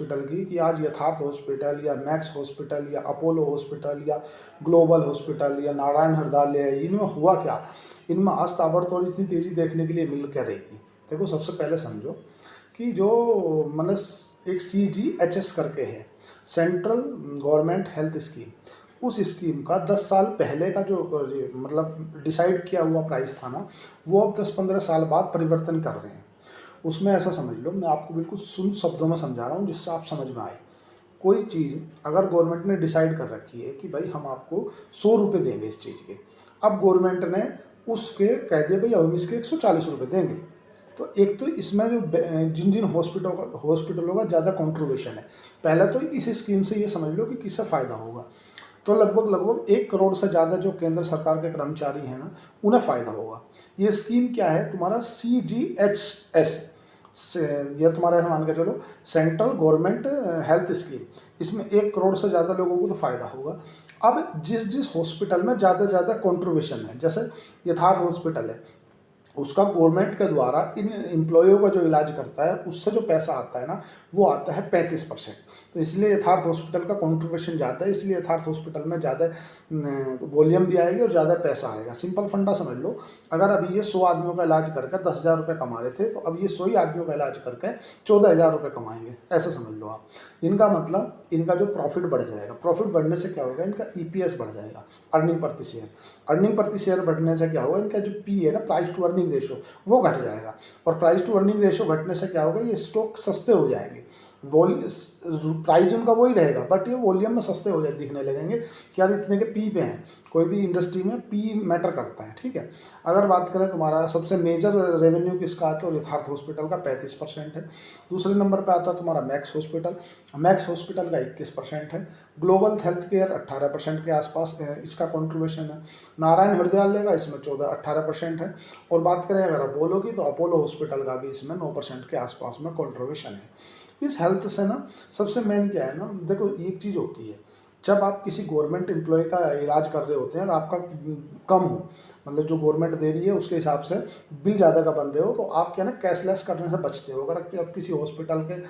Hospital की कि आज यथार्थ हॉस्पिटल या मैक्स हॉस्पिटल या अपोलो हॉस्पिटल या ग्लोबल हॉस्पिटल या नारायण हृदयालय, इनमें हुआ क्या? इनमें आज ताबड़तोड़ इतनी तेज़ी देखने के लिए मिल क्या रही थी? देखो, सबसे पहले समझो कि जो मतलब एक CGHS करके है, सेंट्रल गवर्नमेंट हेल्थ स्कीम, उस स्कीम का 10 साल पहले का जो मतलब डिसाइड किया हुआ प्राइस था ना, वो अब 10-15 साल बाद परिवर्तन कर रहे हैं। उसमें ऐसा समझ लो, मैं आपको बिल्कुल शुद्ध शब्दों में समझा रहा हूँ जिससे आप समझ में आए। कोई चीज़ अगर गवर्नमेंट ने डिसाइड कर रखी है कि भाई हम आपको 100 रुपये देंगे इस चीज़ के, अब गवर्नमेंट ने उसके कह दिया भाई अब हम इसके 140 रुपये देंगे, तो एक तो इसमें जो जिन जिन हॉस्पिटलों का ज़्यादा कॉन्ट्रीब्यूशन है, पहले तो इस स्कीम से ये समझ लो कि किससे फ़ायदा होगा। तो लगभग 1 करोड़ से ज़्यादा जो केंद्र सरकार के कर्मचारी हैं ना, उन्हें फ़ायदा होगा। ये स्कीम क्या है? तुम्हारा CGHS से, ये तुम्हारा है मान के चलो सेंट्रल गवर्नमेंट हेल्थ स्कीम। इसमें 1 करोड़ से ज़्यादा लोगों को तो फ़ायदा होगा। अब जिस जिस हॉस्पिटल में ज़्यादा से ज़्यादा कॉन्ट्रीब्यूशन है, जैसे यथार्थ हॉस्पिटल है, उसका गवर्नमेंट के द्वारा इन एम्प्लॉयों का जो इलाज करता है, उससे जो पैसा आता है ना, वो आता है 35%। तो इसलिए यथार्थ हॉस्पिटल का कॉन्ट्रीब्यूशन ज़्यादा है, इसलिए यथार्थ हॉस्पिटल में ज़्यादा वॉल्यूम भी आएगी और ज़्यादा पैसा आएगा। सिंपल फंडा समझ लो, अगर अभी ये 100 आदमियों का इलाज करके 10,000 रुपये कमा रहे थे, तो अब ये 100 ही आदमियों का इलाज करके 14,000 रुपये कमाएंगे, ऐसा समझ लो आप। इनका मतलब इनका जो प्रॉफिट बढ़ जाएगा, प्रॉफिट बढ़ने से क्या होगा? इनका EPS बढ़ जाएगा, अर्निंग प्रति शेयर। अर्निंग प्रति शेयर बढ़ने से क्या होगा? इनका जो P है ना, प्राइस टू अर्निंग रेशो, वो घट जाएगा। और प्राइस टू अर्निंग रेशो घटने से क्या होगा? ये स्टॉक सस्ते हो जाएंगे। प्राइस उनका वही रहेगा, बट ये वॉल्यूम में सस्ते हो जाए, दिखने लगेंगे कि यार इतने के पी पे हैं। कोई भी इंडस्ट्री में पी मैटर करता है, ठीक है। अगर बात करें तुम्हारा सबसे मेजर रेवेन्यू किसका आता है, तो यथार्थ हॉस्पिटल का 35% है। दूसरे नंबर पे आता है तुम्हारा मैक्स हॉस्पिटल, मैक्स हॉस्पिटल का 21% है। ग्लोबल हेल्थ केयर 18% के आसपास है, इसका कॉन्ट्रीब्यूशन है। नारायण हृदयालय का इसमें 18% है। और बात करें अगर अपोलो की, तो अपोलो हॉस्पिटल का भी इसमें 9% के आसपास में कॉन्ट्रीब्यूशन है। इस हेल्थ से ना सबसे मेन क्या है ना, देखो एक चीज़ होती है, जब आप किसी गवर्नमेंट एम्प्लॉय का इलाज कर रहे होते हैं और आपका कम हो, मतलब जो गवर्नमेंट दे रही है उसके हिसाब से बिल ज़्यादा का बन रहे हो, तो आप क्या ना कैशलेस करने से बचते हो। अगर आप किसी हॉस्पिटल के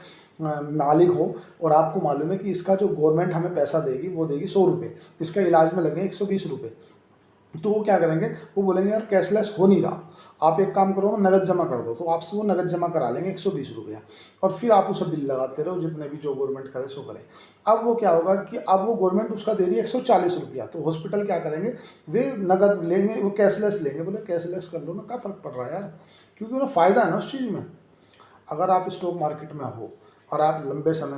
मालिक हो और आपको मालूम है कि इसका जो गवर्नमेंट हमें पैसा देगी वो देगी 100 रुपये, इसका इलाज में लगे 120 रुपये, तो वो क्या करेंगे? वो बोलेंगे यार कैशलेस हो नहीं रहा, आप एक काम करो नगद जमा कर दो, तो आपसे वो नगद जमा करा लेंगे 120 रुपया, और फिर आप उसे बिल लगाते रहो जितने भी जो गवर्नमेंट करे सो करे। अब वो क्या होगा कि अब वो गवर्नमेंट उसका दे रही है 140 रुपया, तो हॉस्पिटल क्या करेंगे? वे नगद लेंगे, वो कैशलेस लेंगे। बोले कैशलेस कर लो ना, क्या फ़र्क पड़ रहा है यार, क्योंकि उन्हें फ़ायदा है ना उस चीज़ में। अगर आप स्टॉक मार्केट में हो और आप लंबे समय